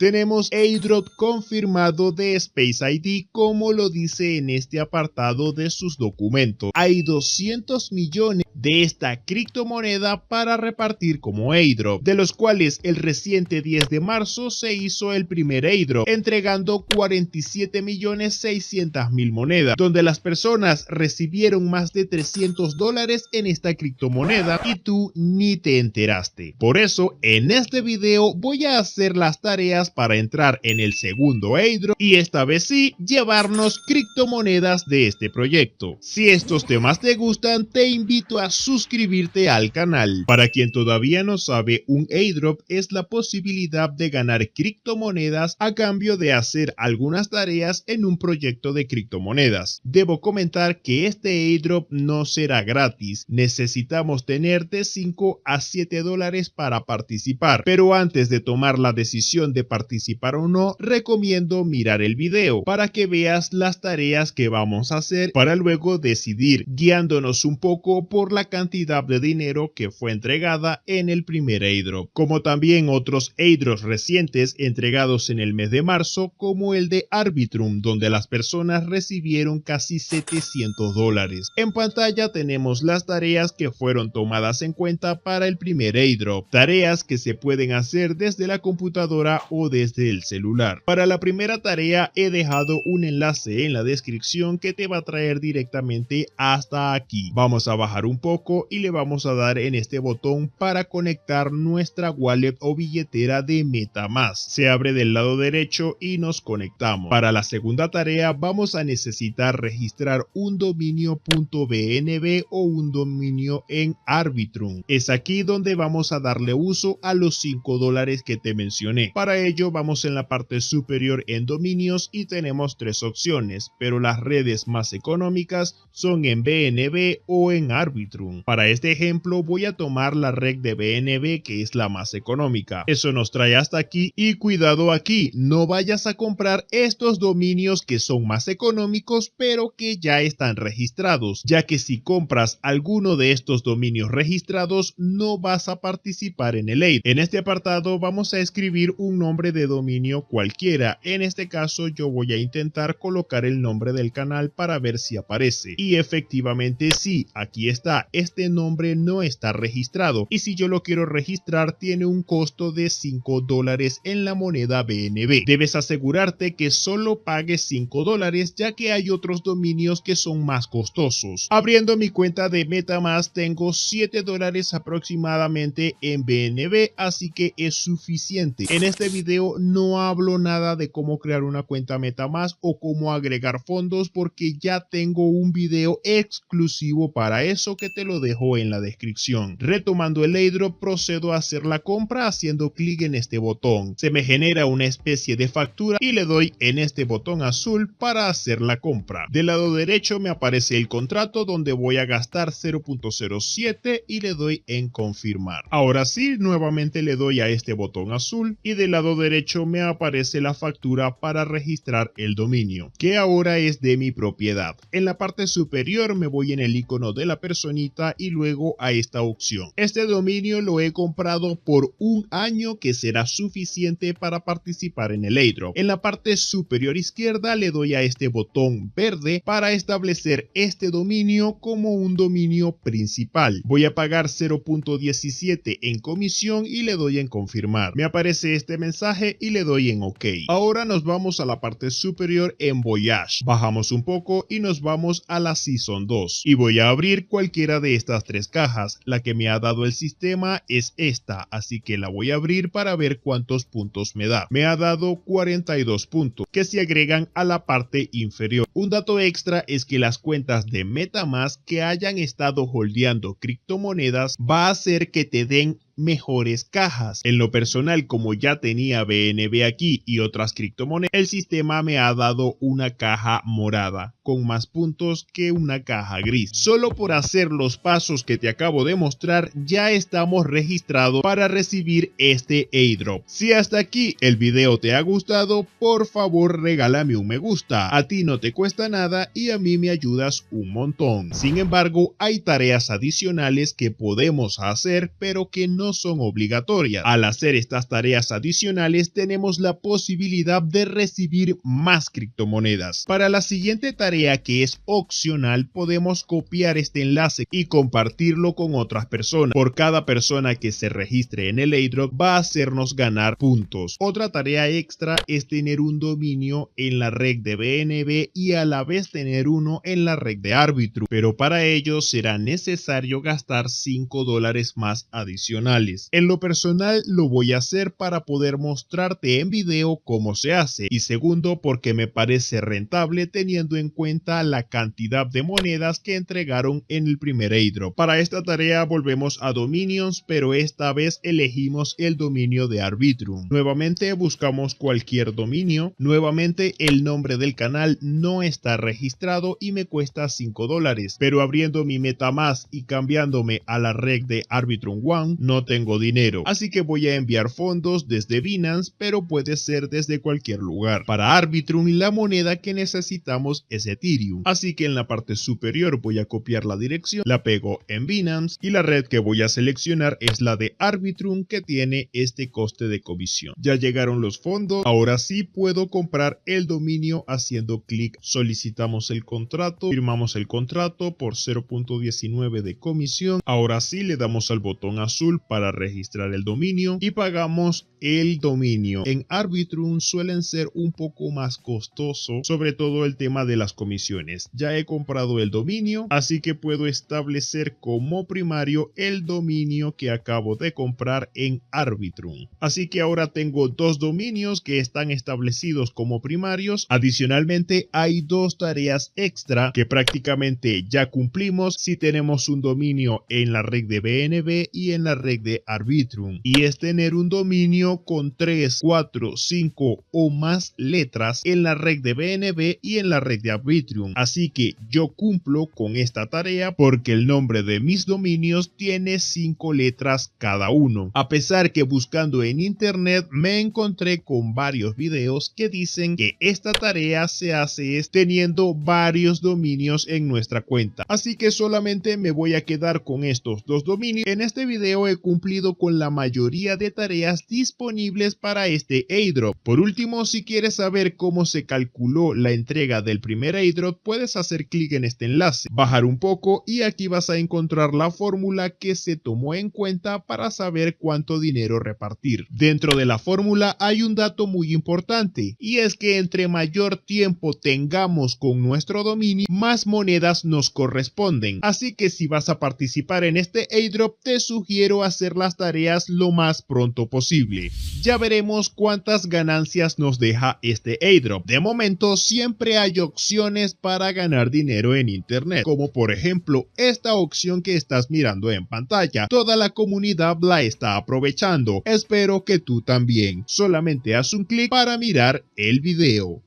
Tenemos airdrop confirmado de Space ID como lo dice en este apartado de sus documentos. Hay 200 millones de esta criptomoneda para repartir como airdrop, de los cuales el reciente 10 de marzo se hizo el primer airdrop, entregando 47.600.000 monedas, donde las personas recibieron más de $300 en esta criptomoneda y tú ni te enteraste. Por eso, en este video voy a hacer las tareas para entrar en el segundo airdrop y esta vez sí, llevarnos criptomonedas de este proyecto. Si estos temas te gustan, te invito a suscribirte al canal. Para quien todavía no sabe, un airdrop es la posibilidad de ganar criptomonedas a cambio de hacer algunas tareas en un proyecto de criptomonedas. Debo comentar que este airdrop no será gratis, necesitamos tener de 5 a 7 dólares para participar, pero antes de tomar la decisión de participar o no, recomiendo mirar el video para que veas las tareas que vamos a hacer para luego decidir, guiándonos un poco por la cantidad de dinero que fue entregada en el primer airdrop, como también otros airdrops recientes entregados en el mes de marzo, como el de Arbitrum, donde las personas recibieron casi 700 dólares. En pantalla tenemos las tareas que fueron tomadas en cuenta para el primer airdrop, tareas que se pueden hacer desde la computadora o desde el celular. Para la primera tarea he dejado un enlace en la descripción que te va a traer directamente hasta aquí. Vamos a bajar un poco y le vamos a dar en este botón para conectar nuestra wallet o billetera de MetaMask. Se abre del lado derecho y nos conectamos. Para la segunda tarea vamos a necesitar registrar un dominio .bnb o un dominio en Arbitrum. Es aquí donde vamos a darle uso a los 5 dólares que te mencioné. Para ello vamos en la parte superior en dominios y tenemos tres opciones, pero las redes más económicas son en BNB o en Arbitrum. Para este ejemplo voy a tomar la red de BNB, que es la más económica. Eso nos trae hasta aquí y cuidado aquí, no vayas a comprar estos dominios que son más económicos pero que ya están registrados, ya que si compras alguno de estos dominios registrados no vas a participar en el airdrop. En este apartado vamos a escribir un nombre de dominio cualquiera. En este caso yo voy a intentar colocar el nombre del canal para ver si aparece, y efectivamente sí, aquí está. Este nombre no está registrado y si yo lo quiero registrar tiene un costo de 5 dólares en la moneda BNB. Debes asegurarte que solo pagues 5 dólares, ya que hay otros dominios que son más costosos. Abriendo mi cuenta de MetaMask tengo 7 dólares aproximadamente en BNB, así que es suficiente. En este video no hablo nada de cómo crear una cuenta MetaMask o cómo agregar fondos, porque ya tengo un video exclusivo para eso que te lo dejo en la descripción. Retomando el airdrop, procedo a hacer la compra haciendo clic en este botón. Se me genera una especie de factura y le doy en este botón azul para hacer la compra. Del lado derecho me aparece el contrato donde voy a gastar 0.07 y le doy en confirmar. Ahora sí, nuevamente le doy a este botón azul y del lado derecho me aparece la factura para registrar el dominio, que ahora es de mi propiedad. En la parte superior me voy en el icono de la personita y luego a esta opción. Este dominio lo he comprado por un año, que será suficiente para participar en el airdrop. En la parte superior izquierda le doy a este botón verde para establecer este dominio como un dominio principal. Voy a pagar 0.17 en comisión y le doy en confirmar. Me aparece este mensaje y le doy en OK. Ahora nos vamos a la parte superior en Voyage. Bajamos un poco y nos vamos a la Season 2 y voy a abrir cualquiera de estas tres cajas. La que me ha dado el sistema es esta, así que la voy a abrir para ver cuántos puntos me da. Me ha dado 42 puntos que se agregan a la parte inferior. Un dato extra es que las cuentas de MetaMask que hayan estado holdeando criptomonedas va a hacer que te den mejores cajas. En lo personal, como ya tenía BNB aquí y otras criptomonedas, el sistema me ha dado una caja morada con más puntos que una caja gris. Solo por hacer los pasos que te acabo de mostrar ya estamos registrados para recibir este airdrop. Si hasta aquí el video te ha gustado, por favor regálame un me gusta. A ti no te cuesta nada y a mí me ayudas un montón. Sin embargo, hay tareas adicionales que podemos hacer pero que no no son obligatorias. Al hacer estas tareas adicionales tenemos la posibilidad de recibir más criptomonedas. Para la siguiente tarea, que es opcional, podemos copiar este enlace y compartirlo con otras personas. Por cada persona que se registre en el airdrop va a hacernos ganar puntos. Otra tarea extra es tener un dominio en la red de BNB y a la vez tener uno en la red de Arbitrum, pero para ello será necesario gastar $5 más adicionales. En lo personal lo voy a hacer para poder mostrarte en video cómo se hace, y segundo porque me parece rentable teniendo en cuenta la cantidad de monedas que entregaron en el primer airdrop. Para esta tarea volvemos a dominios, pero esta vez elegimos el dominio de Arbitrum. Nuevamente buscamos cualquier dominio. Nuevamente el nombre del canal no está registrado y me cuesta $5, pero abriendo mi MetaMask y cambiándome a la red de Arbitrum One no tengo dinero, así que voy a enviar fondos desde Binance, pero puede ser desde cualquier lugar. Para Arbitrum la moneda que necesitamos es Ethereum, así que en la parte superior voy a copiar la dirección, la pego en Binance y la red que voy a seleccionar es la de Arbitrum, que tiene este coste de comisión. Ya llegaron los fondos, ahora sí puedo comprar el dominio haciendo clic, solicitamos el contrato, firmamos el contrato por 0.19 de comisión. Ahora sí le damos al botón azul para registrar el dominio y pagamos el dominio. En Arbitrum suelen ser un poco más costosos, sobre todo el tema de las comisiones. Ya he comprado el dominio, así que puedo establecer como primario el dominio que acabo de comprar en Arbitrum. Así que ahora tengo dos dominios que están establecidos como primarios. Adicionalmente hay dos tareas extra que prácticamente ya cumplimos si tenemos un dominio en la red de BNB y en la red de Arbitrum, y es tener un dominio con 3, 4, 5 o más letras en la red de BNB y en la red de Arbitrum. Así que yo cumplo con esta tarea porque el nombre de mis dominios tiene 5 letras cada uno, a pesar que buscando en internet me encontré con varios videos que dicen que esta tarea se hace teniendo varios dominios en nuestra cuenta. Así que solamente me voy a quedar con estos dos dominios. En este video he cumplido con la mayoría de tareas disponibles para este airdrop. Por último, si quieres saber cómo se calculó la entrega del primer airdrop, puedes hacer clic en este enlace, bajar un poco y aquí vas a encontrar la fórmula que se tomó en cuenta para saber cuánto dinero repartir. Dentro de la fórmula hay un dato muy importante, y es que entre mayor tiempo tengamos con nuestro dominio, más monedas nos corresponden. Así que si vas a participar en este airdrop, te sugiero hacer las tareas lo más pronto posible. Ya veremos cuántas ganancias nos deja este airdrop. De momento siempre hay opciones para ganar dinero en internet, como por ejemplo esta opción que estás mirando en pantalla. Toda la comunidad la está aprovechando. Espero que tú también. Solamente haz un clic para mirar el video.